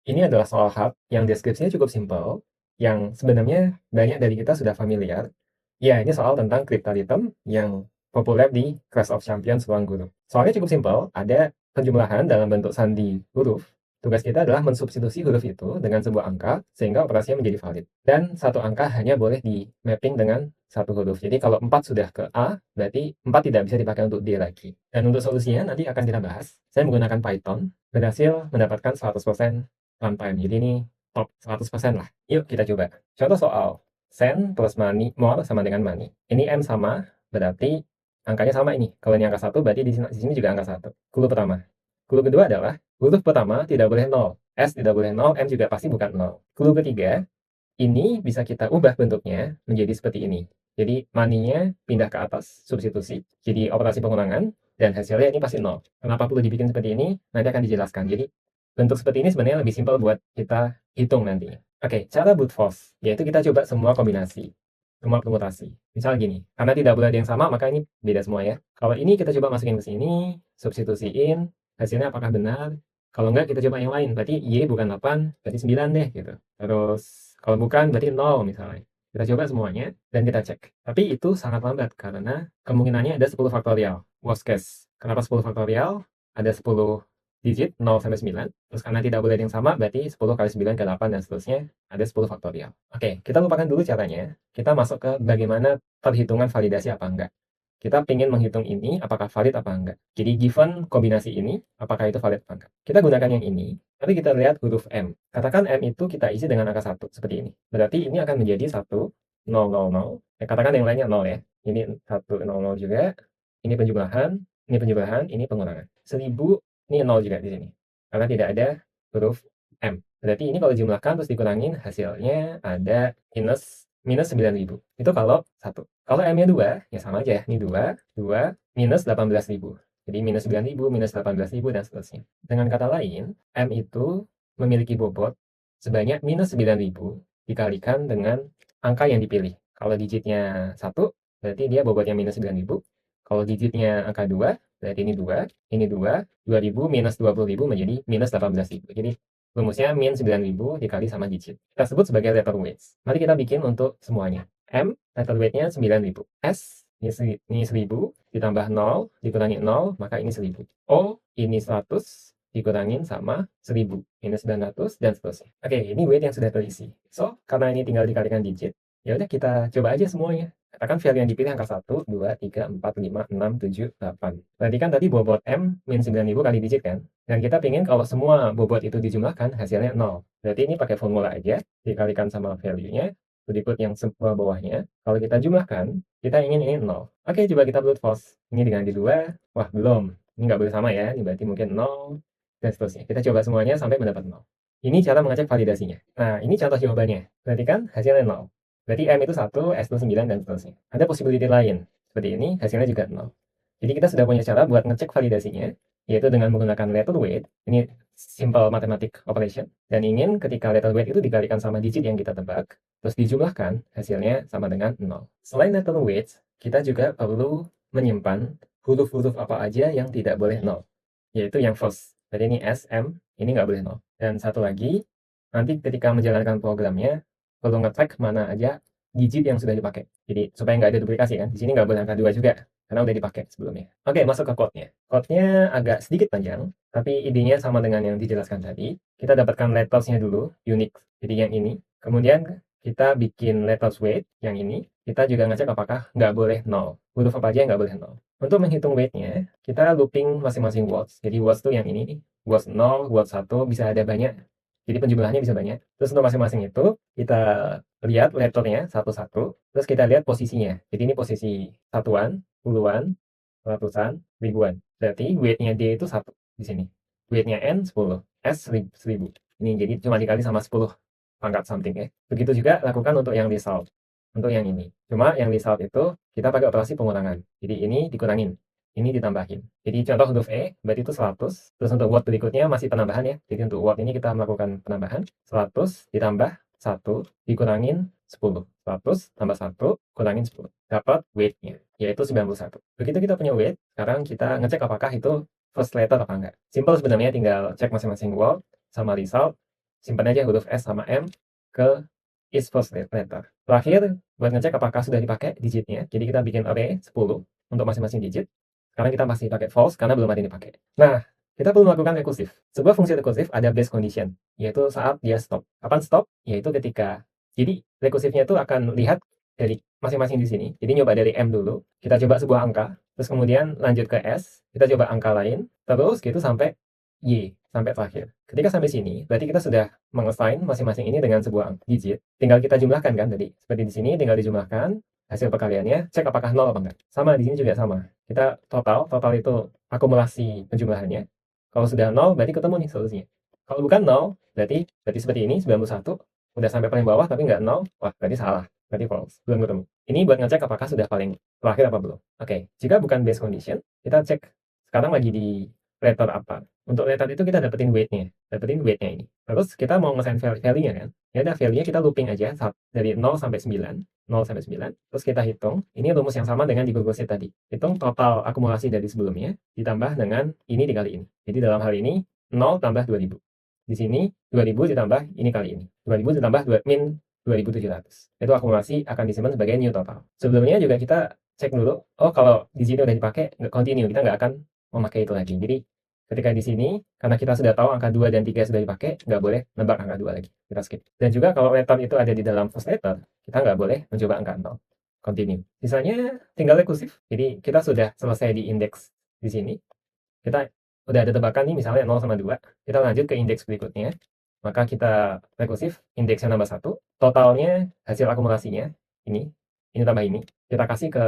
Ini adalah soal hard yang deskripsinya cukup simpel, yang sebenarnya banyak dari kita sudah familiar. Ya, ini soal tentang cryptalism yang populer di Clash of Champions ruang guru. Soalnya cukup simpel, ada penjumlahan dalam bentuk sandi huruf. Tugas kita adalah mensubstitusi huruf itu dengan sebuah angka sehingga operasinya menjadi valid. Dan satu angka hanya boleh di mapping dengan satu huruf. Jadi kalau 4 sudah ke A, berarti 4 tidak bisa dipakai untuk D lagi. Dan untuk solusinya nanti akan kita bahas. Saya menggunakan Python, berhasil mendapatkan 100% runtime. Jadi ini top 100% lah. Yuk kita coba. Contoh soal sen plus money, more sama dengan money. Ini M sama, berarti angkanya sama ini. Kalau ini angka 1, berarti di sini juga angka 1. Clue pertama. Clue kedua adalah, huruf pertama tidak boleh 0. S tidak boleh 0, M juga pasti bukan 0. Clue ketiga, ini bisa kita ubah bentuknya menjadi seperti ini. Jadi money-nya pindah ke atas, substitusi. Jadi operasi pengurangan, dan hasilnya ini pasti 0. Kenapa perlu dibikin seperti ini? Nanti akan dijelaskan. Jadi bentuk seperti ini sebenarnya lebih simpel buat kita hitung nanti. Oke, cara brute force, yaitu kita coba semua kombinasi, semua permutasi. Misal gini, karena tidak boleh ada yang sama, maka ini beda semua ya. Kalau ini kita coba masukin ke sini, substitusiin, hasilnya apakah benar? Kalau enggak, kita coba yang lain. Berarti Y bukan 8, berarti 9 deh gitu. Terus kalau bukan, berarti 0 misalnya. Kita coba semuanya, dan kita cek. Tapi itu sangat lambat, karena kemungkinannya ada 10 faktorial. Worst case. Kenapa 10 faktorial? Ada 10 digit 0 sampai 9. Terus karena tidak boleh ada yang sama, berarti 10 kali 9 ke 8 dan seterusnya ada 10 faktorial. Oke, kita lupakan dulu caranya. Kita masuk ke bagaimana perhitungan validasi apa enggak. Kita ingin menghitung ini apakah valid apa enggak. Jadi given kombinasi ini, apakah itu valid apa enggak. Kita gunakan yang ini, tapi kita lihat huruf M. Katakan M itu kita isi dengan angka 1, seperti ini. Berarti ini akan menjadi 1, 0, 0, 0. Katakan yang lainnya 0 ya. Ini 1, 0, 0 juga. Ini penjumlahan, ini pengurangan. 1000, ini 0 juga di sini. Karena tidak ada huruf M. Berarti ini kalau dijumlahkan terus dikurangin, hasilnya ada minus 9.000. Itu kalau 1. Kalau M-nya 2, ya sama aja. Ini 2, 2, minus 18.000. Jadi minus 9.000, minus 18.000, dan seterusnya. Dengan kata lain, M itu memiliki bobot sebanyak minus 9.000 dikalikan dengan angka yang dipilih. Kalau digitnya 1, berarti dia bobotnya minus 9.000. Kalau digitnya angka 2, berarti ini 2, 2.000 minus 20.000 menjadi minus 18.000. Jadi rumusnya min 9.000 dikali sama digit. Kita sebut sebagai letter weights. Mari kita bikin untuk semuanya. M, letter weight-nya 9.000. S, ini 1.000, ditambah 0, dikurangi 0, maka ini 1.000. O, ini 100, dikurangin sama 1.000. Minus 900, dan seterusnya. Oke, ini weight yang sudah terisi. So, karena ini tinggal dikalikan digit, ya udah kita coba aja semuanya. Katakan value yang dipilih angka 1, 2, 3, 4, 5, 6, 7, 8. Berarti kan tadi bobot M min 9.000 kali digit kan? Dan kita ingin kalau semua bobot itu dijumlahkan, hasilnya 0. Berarti ini pakai formula aja, dikalikan sama value-nya, berikut yang bawahnya. Kalau kita jumlahkan, kita ingin ini 0. Oke, coba kita brute force. Ini dengan di 2, wah belum. Ini nggak boleh sama ya, ini berarti mungkin 0, dan seterusnya. Kita coba semuanya sampai mendapat 0. Ini cara mengecek validasinya. Nah, ini contoh jawabannya. Berarti kan hasilnya 0. Berarti M itu 1, S itu 9, dan seterusnya. Ada possibility lain. Seperti ini, hasilnya juga 0. Jadi kita sudah punya cara buat ngecek validasinya, yaitu dengan menggunakan letter weight. Ini simple mathematic operation. Dan ingin ketika letter weight itu dikalikan sama digit yang kita tebak, terus dijumlahkan, hasilnya sama dengan 0. Selain letter weight, kita juga perlu menyimpan huruf-huruf apa aja yang tidak boleh 0. Yaitu yang first. Jadi ini S, M, ini nggak boleh 0. Dan satu lagi, nanti ketika menjalankan programnya, perlu nge-track mana aja digit yang sudah dipakai. Jadi supaya nggak ada duplikasi kan. Di sini nggak boleh angka 2 juga, karena udah dipakai sebelumnya. Oke, masuk ke code-nya. Code-nya agak sedikit panjang, tapi idenya sama dengan yang dijelaskan tadi. Kita dapatkan letters-nya dulu, unique. Jadi yang ini. Kemudian kita bikin letters weight, yang ini. Kita juga ngecek apakah nggak boleh 0. Huruf apa aja yang nggak boleh 0. Untuk menghitung weight-nya, kita looping masing-masing words. Jadi words itu yang ini nih. Words 0, words 1, bisa ada banyak. Jadi penjumlahannya bisa banyak. Terus untuk masing-masing itu, kita lihat letternya satu-satu, terus kita lihat posisinya. Jadi ini posisi satuan, puluhan, ratusan, ribuan. Berarti weight-nya D itu 1 di sini. Weight-nya N 10, S 1000. Ini jadi cuma dikali sama 10 pangkat something ya. Begitu juga lakukan untuk yang result. Untuk yang ini. Cuma yang result itu kita pakai operasi pengurangan. Jadi ini dikurangin. Ini ditambahin. Jadi contoh huruf E, berarti itu 100. Terus untuk word berikutnya masih penambahan ya. Jadi untuk word ini kita melakukan penambahan. 100 ditambah 1 dikurangin 10. 100 tambah 1 kurangin 10. Dapat weight-nya, yaitu 91. Begitu kita punya weight, sekarang kita ngecek apakah itu first letter apa enggak. Simple sebenarnya, tinggal cek masing-masing word sama result. simpan aja huruf S sama M ke is first letter. Terakhir, buat ngecek apakah sudah dipakai digitnya, jadi kita bikin array 10 untuk masing-masing digit. Sekarang kita masih pakai false karena belum ada yang dipakai. Nah, kita perlu melakukan rekursif. Sebuah fungsi rekursif ada base condition, yaitu saat dia stop. Kapan stop? Yaitu ketika, jadi rekursifnya itu akan lihat dari masing-masing di sini. Jadi nyoba dari M dulu, kita coba sebuah angka, terus kemudian lanjut ke S, kita coba angka lain, terus gitu sampai Y, sampai terakhir. Ketika sampai sini, berarti kita sudah mengassign masing-masing ini dengan sebuah digit. Tinggal kita jumlahkan kan tadi. Seperti di sini tinggal dijumlahkan hasil perkaliannya, cek apakah 0 apa enggak. Sama di sini juga sama. Kita total itu akumulasi penjumlahannya. Kalau sudah 0 berarti ketemu nih solusinya. Kalau bukan 0, berarti seperti ini 91 udah sampai paling bawah tapi enggak 0, wah berarti salah. Berarti false, belum ketemu. Ini buat ngecek apakah sudah paling terakhir apa belum. Oke, jika bukan base condition, kita cek sekarang lagi di letter apa. Untuk letter itu kita dapetin weight-nya ini. Terus kita mau ngesain value-nya kan. Ya udah value-nya kita looping aja dari 0 sampai 9, 0 sampai 9. Terus kita hitung, ini rumus yang sama dengan di Google Sheet tadi. Hitung total akumulasi dari sebelumnya ditambah dengan ini dikali ini. Jadi dalam hal ini 0 tambah 2000. Di sini 2000 ditambah ini kali ini. 2000 ditambah min 2700. Itu akumulasi akan disimpan sebagai new total. Sebelumnya juga kita cek dulu, oh kalau di sini udah dipakai, nggak continue, kita nggak akan memakai itu lagi. Jadi ketika di sini, karena kita sudah tahu angka 2 dan 3 sudah dipakai, nggak boleh nebak angka 2 lagi. Kita skip. Dan juga kalau letter itu ada di dalam first letter, kita nggak boleh mencoba angka 0. Continue. Sisanya tinggal rekursif. Jadi kita sudah selesai di indeks di sini. Kita udah ada tebakan nih, misalnya 0 sama 2. Kita lanjut ke indeks berikutnya. Maka kita rekursif, indeksnya nambah 1. Totalnya, hasil akumulasinya, ini tambah ini. Kita kasih ke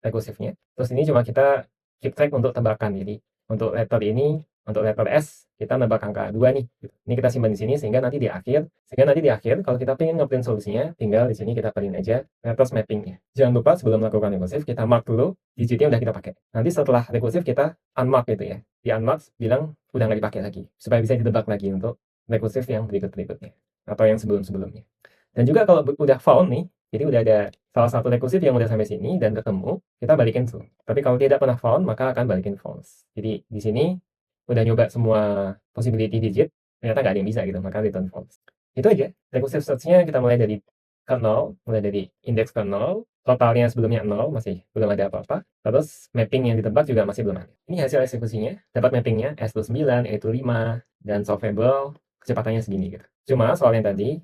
rekursifnya. Terus ini cuma kita keep track untuk tebakan. Jadi untuk letter ini, untuk letter S, kita nebak angka 2 nih. Ini kita simpan di sini sehingga nanti di akhir kalau kita pengen ngeprint solusinya, tinggal di sini kita print aja letters mappingnya. Jangan lupa sebelum melakukan rekursif, kita mark dulu digitnya udah kita pakai. Nanti setelah rekursif kita unmark gitu ya. Di unmark bilang udah nggak dipakai lagi, supaya bisa ditebak lagi untuk rekursif yang berikutnya atau yang sebelum-sebelumnya. Dan juga kalau udah found nih, jadi udah ada salah satu rekursif yang udah sampai sini dan ketemu, kita balikin true. Tapi kalau tidak pernah found, maka akan balikin false. Jadi di sini udah nyoba semua possibility digit, ternyata nggak ada yang bisa gitu, maka return false. Itu aja. Recursive search-nya kita mulai dari ke 0, mulai dari indeks ke 0, totalnya sebelumnya 0, masih belum ada apa-apa. Terus mapping yang ditebak juga masih belum ada. Ini hasil eksekusinya, dapat mappingnya S itu 9, E itu 5, dan solvable kecepatannya segini gitu. Cuma soal yang tadi,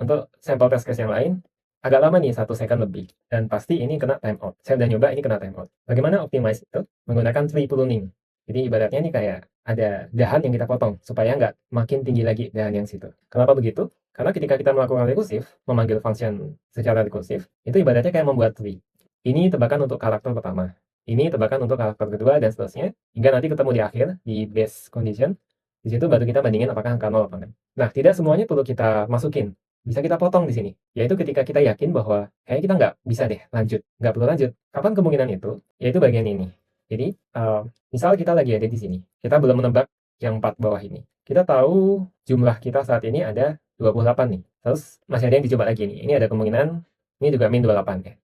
untuk sampel test case yang lain, agak lama nih, 1 second lebih. Dan pasti ini kena timeout. Saya udah nyoba, ini kena timeout. Bagaimana optimize itu? Menggunakan tree pruning. Jadi ibaratnya ini kayak ada dahan yang kita potong, supaya nggak makin tinggi lagi dahan yang situ. Kenapa begitu? Karena ketika kita melakukan rekursif, memanggil function secara rekursif, itu ibaratnya kayak membuat tree. Ini tebakan untuk karakter pertama. Ini tebakan untuk karakter kedua, dan seterusnya. Hingga nanti ketemu di akhir, di base condition. Di situ baru kita bandingin apakah angka 0 apa enggak. Nah, tidak semuanya perlu kita masukin. Bisa kita potong di sini. Yaitu ketika kita yakin bahwa kayaknya kita nggak bisa deh lanjut. Nggak perlu lanjut. Kapan kemungkinan itu? Yaitu bagian ini. Jadi, misal kita lagi ada di sini. Kita belum menebak yang 4 bawah ini. Kita tahu jumlah kita saat ini ada 28 nih. Terus masih ada yang dicoba lagi nih. Ini ada kemungkinan, ini juga min 28 ya.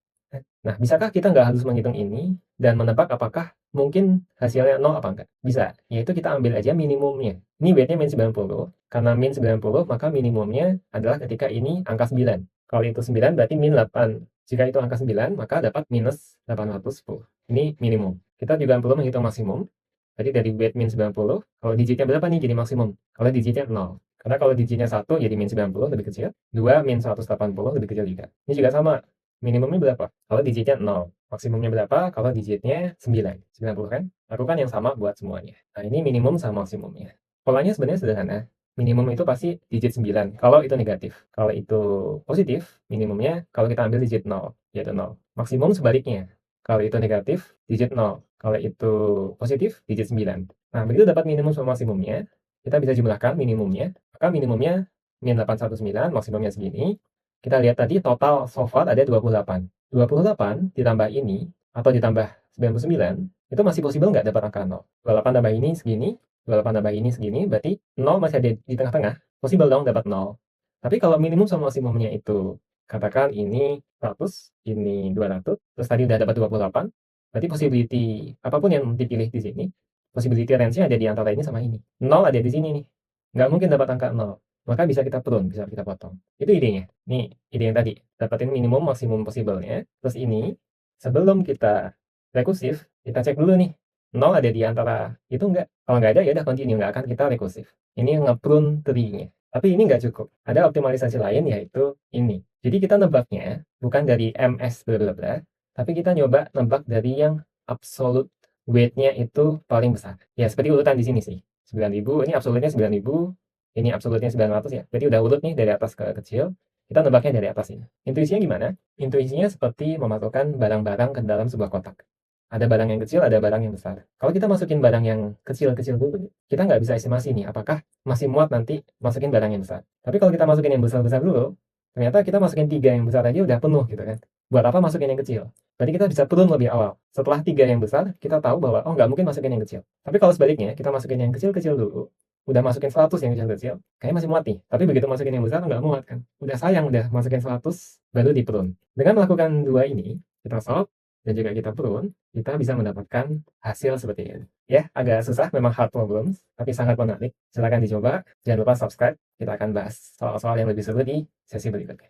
Nah, bisakah kita nggak harus menghitung ini dan menebak apakah mungkin hasilnya 0 apa enggak? Bisa, yaitu kita ambil aja minimumnya. Ini weight-nya min 90, karena min 90 maka minimumnya adalah ketika ini angka 9. Kalau itu 9 berarti min 8. Jika itu angka 9 maka dapat minus 810. Ini minimum. Kita juga perlu menghitung maksimum. Jadi dari weight min 90, kalau digitnya berapa nih jadi maksimum? Kalau digitnya 0. Karena kalau digitnya 1 jadi min 90 lebih kecil, 2 min 180 lebih kecil juga. Ini juga sama. Minimumnya berapa? Kalau digitnya 0. Maksimumnya berapa? Kalau digitnya 9. 90 kan? Lakukan yang sama buat semuanya. Nah, ini minimum sama maksimumnya. Polanya sebenarnya sederhana. Minimum itu pasti digit 9, kalau itu negatif. Kalau itu positif, minimumnya kalau kita ambil digit 0, yaitu 0. Maksimum sebaliknya. Kalau itu negatif, digit 0. Kalau itu positif, digit 9. Nah, begitu dapat minimum sama maksimumnya, kita bisa jumlahkan minimumnya. Maka minimumnya min 819, maksimumnya segini. Kita lihat tadi total so far ada 28. 28 ditambah ini, atau ditambah 99, itu masih possible nggak dapat angka 0? 28 tambah ini segini, 28 tambah ini segini, berarti 0 masih ada di tengah-tengah. Possible dong dapat 0. Tapi kalau minimum sama maksimumnya itu, katakan ini 100, ini 200, terus tadi udah dapat 28, berarti possibility, apapun yang dipilih di sini, possibility range-nya ada di antara ini sama ini. 0 ada di sini nih. Nggak mungkin dapat angka 0. maka bisa kita prune, bisa kita potong. Itu idenya. Nih, ide yang tadi, dapetin minimum maksimum possible-nya. Terus ini, sebelum kita rekursif, kita cek dulu nih, 0 ada di antara itu enggak? Kalau nggak ada, ya udah continue, nggak akan kita rekursif. Ini nge-prune tree-nya. Tapi ini nggak cukup. Ada optimalisasi lain, yaitu ini. Jadi kita nebaknya bukan dari MS bla bla bla, tapi kita nyoba nebak dari yang absolute weight-nya itu paling besar. Ya, seperti urutan di sini sih. 9.000, ini absolutnya 9.000, ini absolutnya 900 ya. Berarti udah urut nih dari atas ke kecil. Kita nebaknya dari atas ini. Intuisinya gimana? Intuisinya seperti memasukkan barang-barang ke dalam sebuah kotak. Ada barang yang kecil, ada barang yang besar. Kalau kita masukin barang yang kecil-kecil dulu, kita nggak bisa estimasi nih, apakah masih muat nanti masukin barang yang besar. Tapi kalau kita masukin yang besar-besar dulu, ternyata kita masukin 3 yang besar aja udah penuh gitu kan. Buat apa masukin yang kecil? Berarti kita bisa turun lebih awal. Setelah 3 yang besar, kita tahu bahwa, oh nggak mungkin masukin yang kecil. Tapi kalau sebaliknya, kita masukin yang kecil-kecil dulu, udah masukin 100 yang kecil-kecil, kayaknya masih muat nih. Tapi begitu masukin yang besar, nggak muat kan. Udah sayang, udah masukin 100, baru di prune. Dengan melakukan dua ini, kita solve, dan juga kita prune, kita bisa mendapatkan hasil seperti ini. Ya, agak susah, memang hard problems, tapi sangat menarik. Silahkan dicoba. Jangan lupa subscribe. Kita akan bahas soal-soal yang lebih seru di sesi berikutnya.